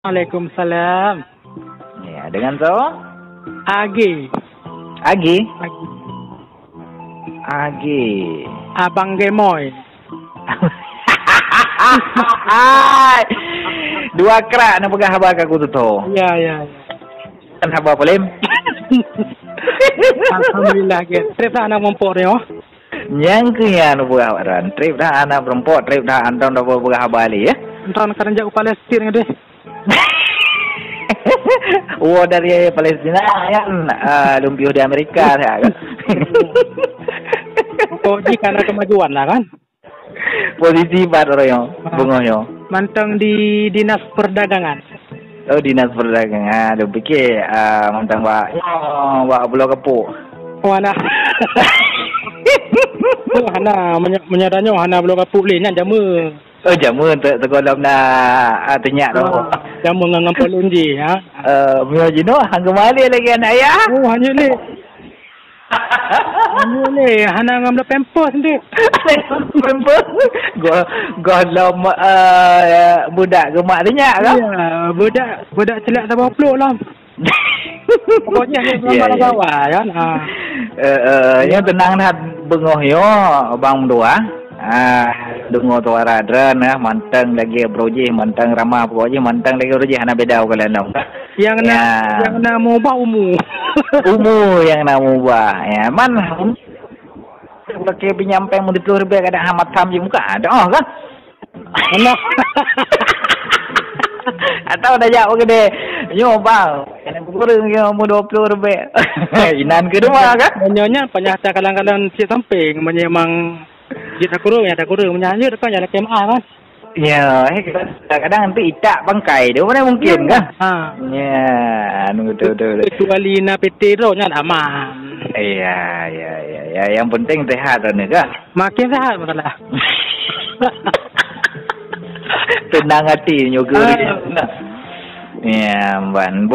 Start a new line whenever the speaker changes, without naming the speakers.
Waalaikumsalam.
Ya, dengan so?
Agi.
Agi?
Agi.
Agi.
Abang Gemoy.
Dua kerak nak pegang habar aku tu tu.
Ya, ya.
Kan habar polim?
Alhamdulillah ke. Trip dah anak mempok ni oh.
Yang ke yang nak pegang habar. Trip dah anak perempuan, trip dah anton dah pegang habar ni ya.
Anton kan jauh Palestin ke deh.
Oh dari Palestina kan lumpio di Amerika ya kan.
Oh jika ada kemajuan lah kan.
Posisi baru yang bungoyo.
Mantang di dinas perdagangan.
Oh dinas perdagangan. Lu fikir mantang wak Pulau Kepuk.
Oh ana. Oh ana menyadanyo ana Pulau Kepuk leh jamu.
Oh jamu untuk sekolah nak tenyak tu.
Jamu ngangan polunji ha.
Mio jino hang kemali lagi anak ya.
Oh hanya le. Hanya le hana ngam pempos sendiri.
Pempos. Go lom budak gemak tenyak kan.
Ya, budak celak tak berapa lah. Pokoknya dia ramai bawah kan.
Yang tenang dah bengoh yo bang dua. Dengar tu aradran mantang lagi broje mantang ramah pokoknya mantang lagi broje hana beda kalau nak.
Yang nak mubah umu.
Umu yang nak mubah. Ya man pakai penyampaian mun ditutur be kadang hamat tham je muka ada kan.
Anak.
Atau dah jauh ke deh. Yo bang, kena kurang yo mu 20 lebih. Inan ke rumah kan?
Menyonya penyahta kalang-kalang si samping menyemang kita kurung menyanyi depan ada KMA kan.
Ya, kadang nanti itak bangkai dia mana mungkin kan? Ya, betul.
Kecuali na PT tu nya aman.
Iya, yang penting sehat ni kan?
Makin sehat masalah.
Tenang hati nyoga. Ya, ban